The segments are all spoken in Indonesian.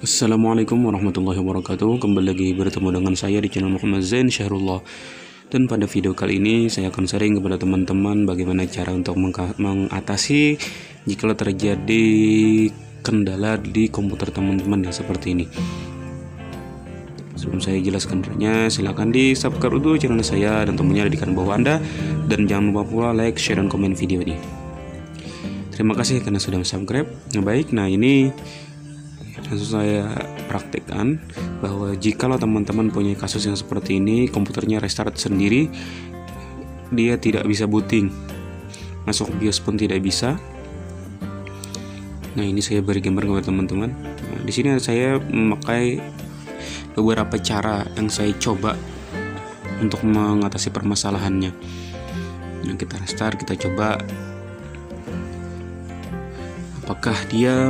Assalamualaikum warahmatullahi wabarakatuh. Kembali lagi bertemu dengan saya di channel Muhammad Zain Syahrullah. Dan pada video kali ini saya akan sharing kepada teman-teman bagaimana cara untuk mengatasi jika terjadi kendala di komputer teman-teman yang seperti ini. Sebelum saya jelaskan caranya, silahkan di subscribe dulu channel saya dan tombol nyalakan bawah Anda, dan jangan lupa pula like, share, dan komen video ini. Terima kasih karena sudah subscribe. Nah ini langsung saya praktekkan bahwa jikalau teman-teman punya kasus yang seperti ini, komputernya restart sendiri, dia tidak bisa booting, masuk BIOS pun tidak bisa. Nah ini saya beri gambar kepada teman-teman. Nah, di sini saya memakai beberapa cara yang saya coba untuk mengatasi permasalahannya. Nah, kita restart, kita coba apakah dia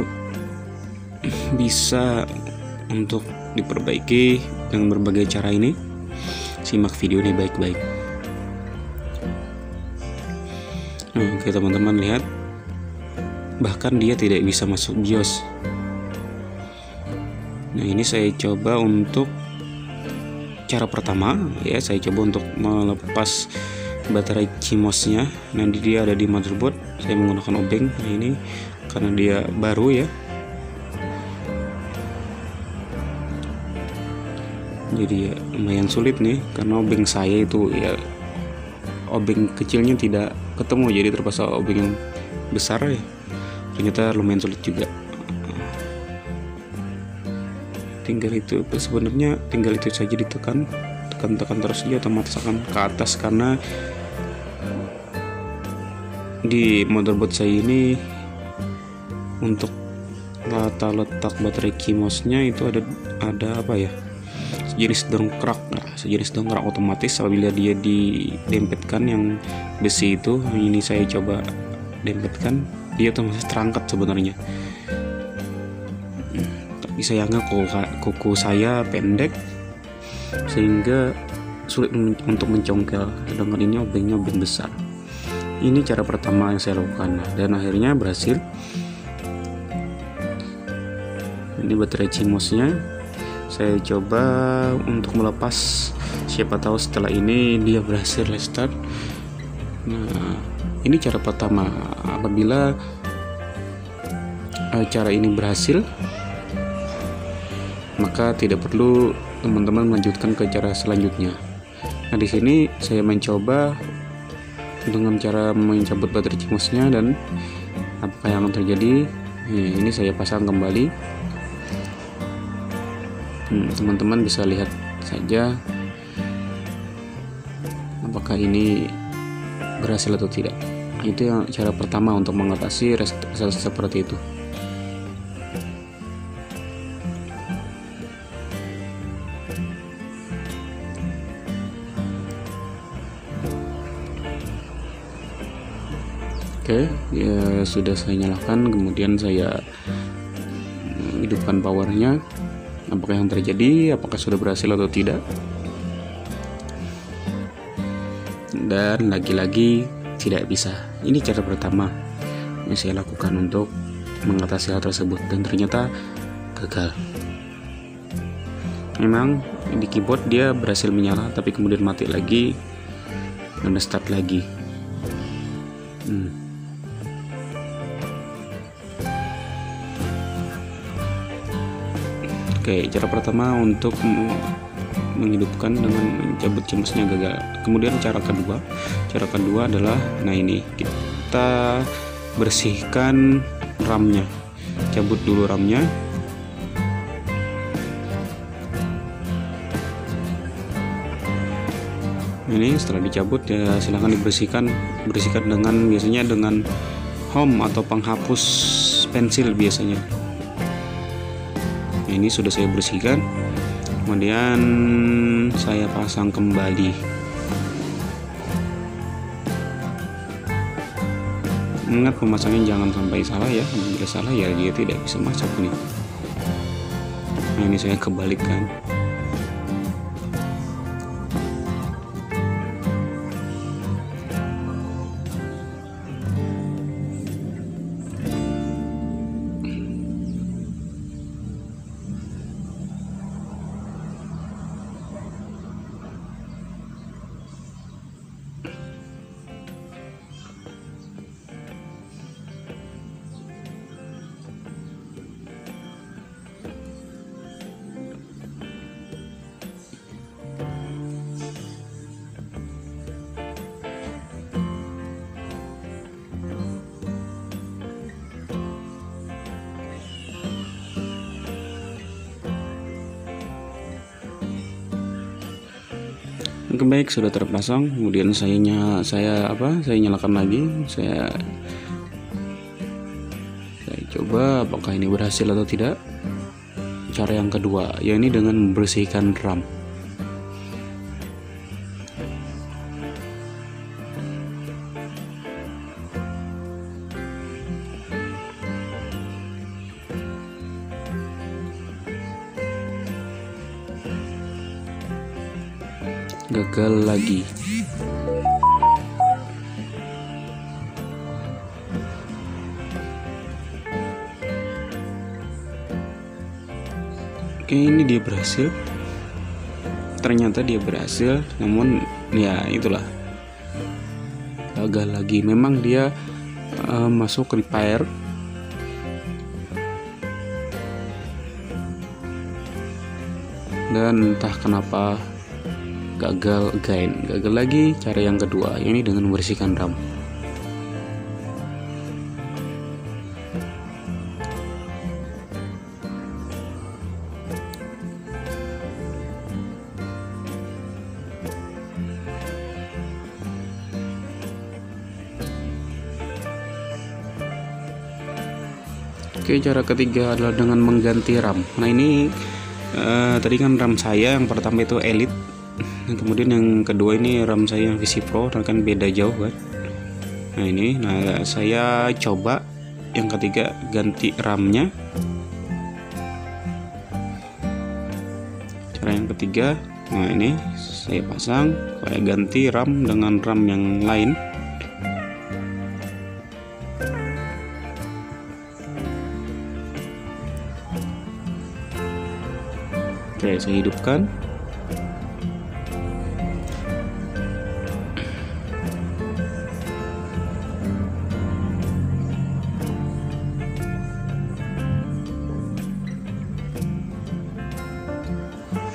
bisa untuk diperbaiki dengan berbagai cara ini. Simak video ini baik-baik. Oke teman-teman, lihat, bahkan dia tidak bisa masuk BIOS. Nah ini saya coba untuk cara pertama ya, saya coba untuk melepas baterai CMOS-nya. Nanti dia ada di motherboard, saya menggunakan obeng. Nah ini karena dia baru ya, jadi ya lumayan sulit nih, karena obeng saya itu ya obeng kecilnya tidak ketemu, jadi terpaksa obeng yang besar ya, ternyata lumayan sulit juga. Sebenarnya tinggal itu saja ditekan terus, dia otomatis akan ke atas, karena di motherboard saya ini untuk letak baterai CMOS-nya itu ada apa ya, sejenis dongkrak. Otomatis apabila dia didempetkan yang besi itu, ini saya coba dempetkan, dia otomatis terangkat sebenarnya. Tapi sayangnya kuku saya pendek sehingga sulit untuk mencongkel, sedangkan ini obengnya obeng besar. Ini cara pertama yang saya lakukan dan akhirnya berhasil. Ini baterai CMOS-nya saya coba untuk melepas, siapa tahu setelah ini dia berhasil restart. Nah ini cara pertama. Apabila cara ini berhasil, maka tidak perlu teman-teman melanjutkan ke cara selanjutnya. Nah di sini saya mencoba dengan cara mencabut baterai CMOS-nya, dan apa yang akan terjadi, ini saya pasang kembali. Teman-teman bisa lihat saja apakah ini berhasil atau tidak. Itu yang cara pertama untuk mengatasi restart seperti itu. Oke, ya sudah saya nyalakan, kemudian saya hidupkan powernya. Apakah yang terjadi, apakah sudah berhasil atau tidak? Dan lagi-lagi tidak bisa. Ini cara pertama yang saya lakukan untuk mengatasi hal tersebut, dan ternyata gagal. Memang di keyboard dia berhasil menyala, tapi kemudian mati lagi dan start lagi. Oke, cara pertama untuk menghidupkan dengan mencabut CMOS-nya gagal. Kemudian cara kedua adalah, nah ini kita bersihkan RAM-nya. Cabut dulu RAM-nya. Ini setelah dicabut ya silahkan bersihkan dengan, biasanya dengan home atau penghapus pensil biasanya. Ini sudah saya bersihkan, kemudian saya pasang kembali. Ingat, pemasangan jangan sampai salah ya, bila salah ya dia tidak bisa masuk nih. Nah ini saya kebalikan. Oke, baik, sudah terpasang. Kemudian saya nyalakan lagi. Saya coba apakah ini berhasil atau tidak. Cara yang kedua, yakni dengan membersihkan RAM. Gagal lagi. Oke, ini dia berhasil. Ternyata dia berhasil, namun ya itulah, gagal lagi. Memang dia masuk repair. Dan entah kenapa gagal lagi. Cara yang kedua, ini dengan membersihkan RAM. Oke, cara ketiga adalah dengan mengganti RAM. Nah, ini tadi kan RAM saya yang pertama itu Elite. Kemudian yang kedua ini RAM saya yang VC Pro, kan beda jauh kan. Nah saya coba yang ketiga ganti RAM-nya. Cara yang ketiga, nah ini saya pasang, saya ganti RAM dengan RAM yang lain. Oke, saya hidupkan.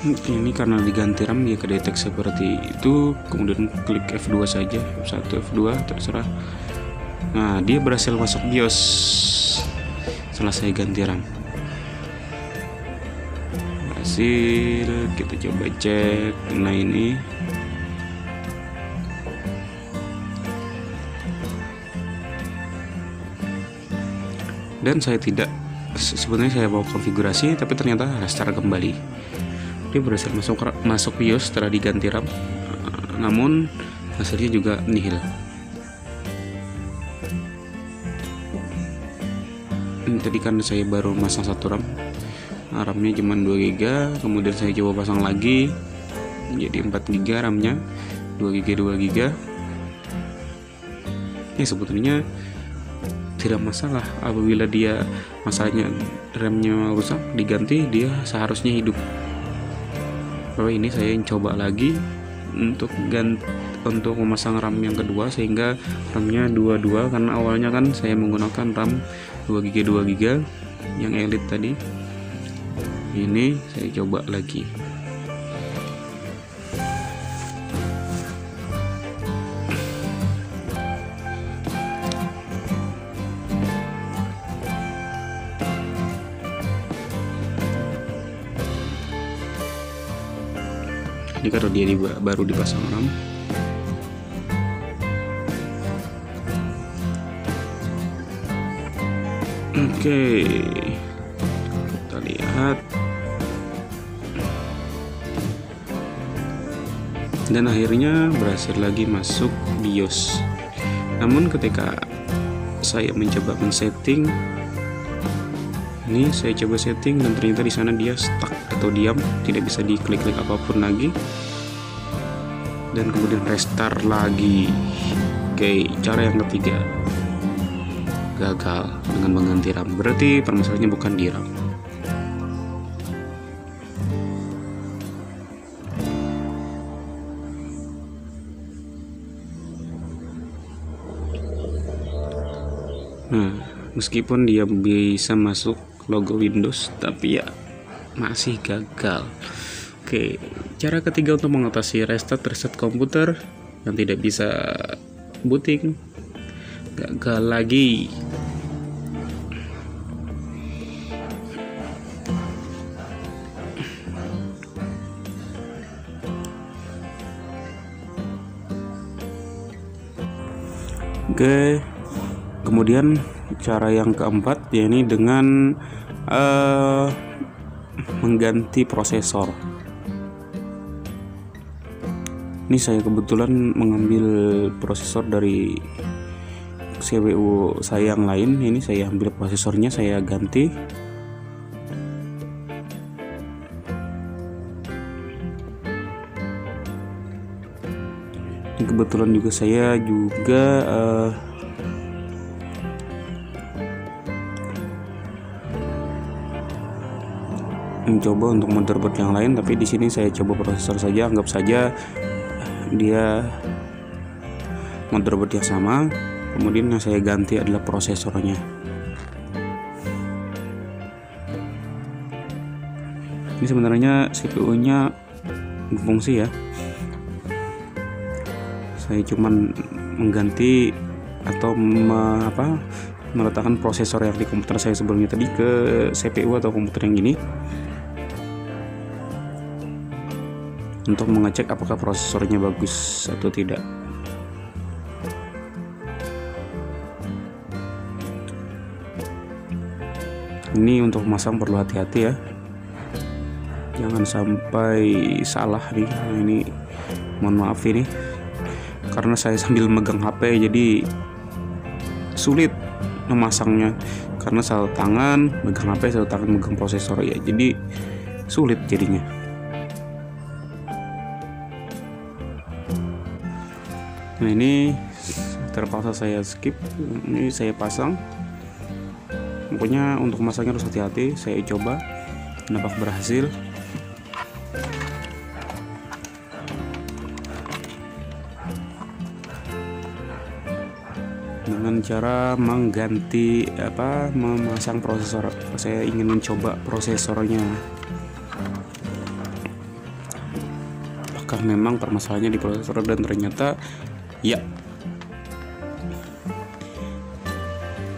Ini karena diganti RAM dia kedetek seperti itu. Kemudian klik F2 saja, F1, F2 terserah. Nah, dia berhasil masuk BIOS setelah saya ganti RAM. Berhasil. Kita coba cek. Nah, ini dan saya tidak, sebenarnya saya mau konfigurasi tapi ternyata restart kembali. Dia berhasil masuk BIOS setelah diganti RAM, namun hasilnya juga nihil. Ini tadi kan saya baru masang satu RAM, RAM-nya cuma 2 GB, kemudian saya coba pasang lagi jadi 4 GB RAM-nya, 2 GB. Ya sebetulnya tidak masalah apabila dia masalahnya RAM-nya rusak, diganti dia seharusnya hidup. Kalau ini saya coba lagi untuk memasang RAM yang kedua sehingga RAM-nya 22, karena awalnya kan saya menggunakan RAM 2 GB yang Elite tadi. Ini saya coba lagi. Ini karena dia baru dipasang RAM. Oke, kita lihat. Dan akhirnya berhasil lagi masuk BIOS. Namun ketika saya mencoba men-setting, ini saya coba setting dan ternyata di sana dia stuck atau diam, tidak bisa diklik-klik apapun lagi. Dan kemudian restart lagi. Oke, cara yang ketiga gagal dengan mengganti RAM. Berarti permasalahannya bukan di RAM. Nah, meskipun dia bisa masuk logo Windows, tapi ya masih gagal. Oke, cara ketiga untuk mengatasi reset komputer yang tidak bisa booting, gagal lagi. Oke, kemudian cara yang keempat yakni dengan mengganti prosesor. Ini saya kebetulan mengambil prosesor dari CPU saya yang lain. Ini saya ambil prosesornya, saya ganti. Ini kebetulan juga saya mencoba untuk motherboard yang lain, tapi di sini saya coba prosesor saja. Anggap saja dia motherboard yang sama, kemudian yang saya ganti adalah prosesornya. Ini sebenarnya CPU-nya berfungsi ya, saya cuman mengganti atau meletakkan prosesor yang di komputer saya sebelumnya tadi ke CPU atau komputer yang ini untuk mengecek apakah prosesornya bagus atau tidak. Ini untuk memasang perlu hati-hati ya, jangan sampai salah nih. Ini mohon maaf ini karena saya sambil megang HP jadi sulit memasangnya, karena satu tangan megang HP, satu tangan megang prosesor ya, jadi sulit jadinya. Nah, ini terpaksa saya skip. Ini saya pasang. Pokoknya untuk masangnya harus hati-hati. Saya coba, nampak berhasil. Dengan cara mengganti memasang prosesor. Saya ingin mencoba prosesornya. Apakah memang permasalahannya di prosesor, dan ternyata ya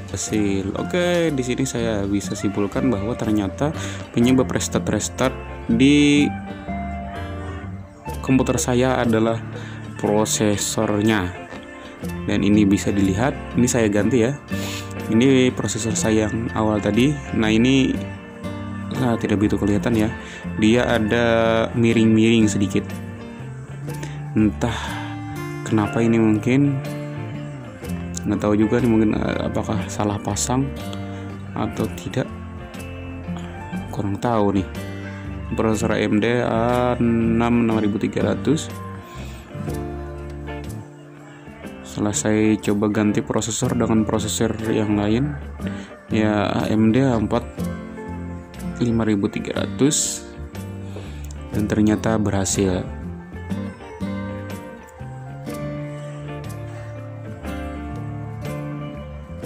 hasil. Oke, di sini saya bisa simpulkan bahwa ternyata penyebab restart di komputer saya adalah prosesornya. Dan ini bisa dilihat, ini saya ganti ya. Ini prosesor saya yang awal tadi. Nah, ini tidak begitu kelihatan ya. Dia ada miring-miring sedikit. Entah kenapa ini, mungkin nggak tahu juga nih, mungkin apakah salah pasang atau tidak, kurang tahu nih. Prosesor AMD A6 6300. Setelah saya coba ganti prosesor dengan prosesor yang lain ya, AMD A4 5300, dan ternyata berhasil.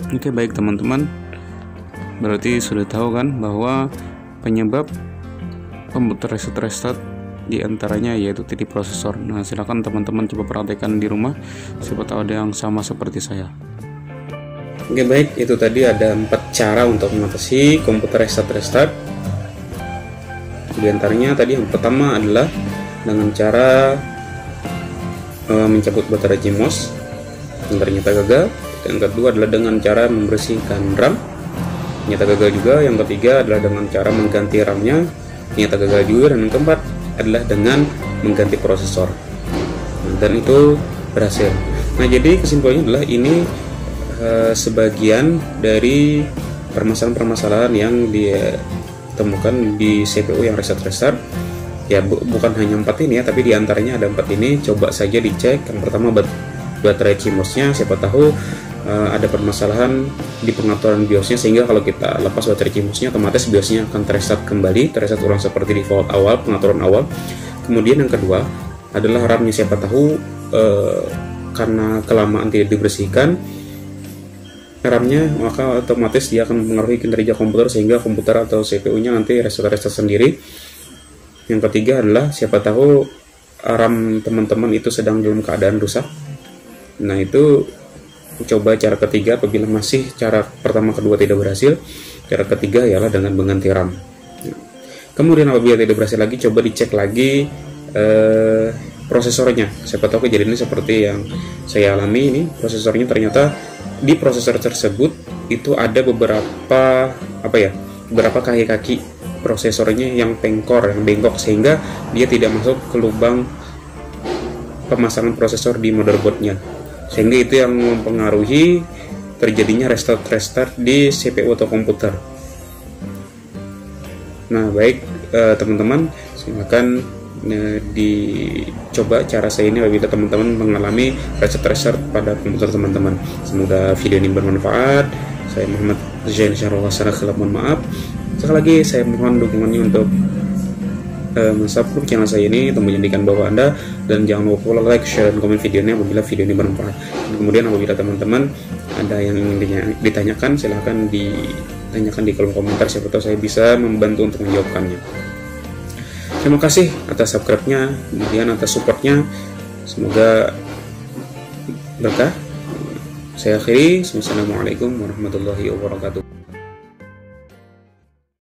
Oke, baik teman-teman, berarti sudah tahu kan bahwa penyebab komputer restart di antaranya yaitu tadi prosesor. Nah, silakan teman-teman coba perhatikan di rumah, siapa tahu ada yang sama seperti saya. Oke, baik, itu tadi ada 4 cara untuk mengatasi komputer restart. Di antaranya tadi yang pertama adalah dengan cara mencabut baterai CMOS yang ternyata gagal. Yang kedua adalah dengan cara membersihkan RAM, ternyata gagal juga. Yang ketiga adalah dengan cara mengganti RAM-nya, ternyata gagal juga. Dan yang keempat adalah dengan mengganti prosesor, dan itu berhasil. Nah, jadi kesimpulannya adalah ini sebagian dari permasalahan-permasalahan yang ditemukan di CPU yang restart ya. Bukan hanya 4 ini ya, tapi diantaranya ada 4 ini. Coba saja dicek. Yang pertama baterai CMOS-nya, siapa tahu ada permasalahan di pengaturan BIOS-nya, sehingga kalau kita lepas baterai CMOS-nya otomatis BIOS-nya akan terreset kembali, terreset ulang seperti default awal, pengaturan awal. Kemudian yang kedua adalah RAM-nya, siapa tahu karena kelamaan tidak dibersihkan RAM-nya, maka otomatis dia akan mempengaruhi kinerja komputer sehingga komputer atau CPU-nya nanti reset sendiri. Yang ketiga adalah siapa tahu RAM teman-teman itu sedang dalam keadaan rusak. Nah, itu coba cara ketiga. Apabila masih cara pertama kedua tidak berhasil, cara ketiga ialah dengan mengganti RAM. Kemudian apabila tidak berhasil lagi, coba dicek lagi prosesornya. Siapa tahu kejadiannya seperti yang saya alami ini, prosesornya ternyata di prosesor tersebut itu ada beberapa beberapa kaki-kaki prosesornya yang yang bengkok, sehingga dia tidak masuk ke lubang pemasangan prosesor di motherboardnya, sehingga itu yang mempengaruhi terjadinya restart di CPU atau komputer. Nah, baik teman-teman, silakan dicoba cara saya ini apabila teman-teman mengalami restart pada komputer teman-teman. Semoga video ini bermanfaat. Saya Muhammad Zain Syarullah, mohon maaf. Sekali lagi saya mohon dukungannya untuk subscribe channel saya ini, untuk menjadikan bahwa Anda, dan jangan lupa like, share, dan komen videonya apabila video ini bermanfaat. Dan kemudian apabila teman-teman ada yang ingin ditanyakan, silahkan ditanyakan di kolom komentar, siapa tahu saya bisa membantu untuk menjawabkannya. Terima kasih atas subscribe-nya, kemudian atas support-nya, semoga berkah. Saya akhiri, wassalamualaikum warahmatullahi wabarakatuh.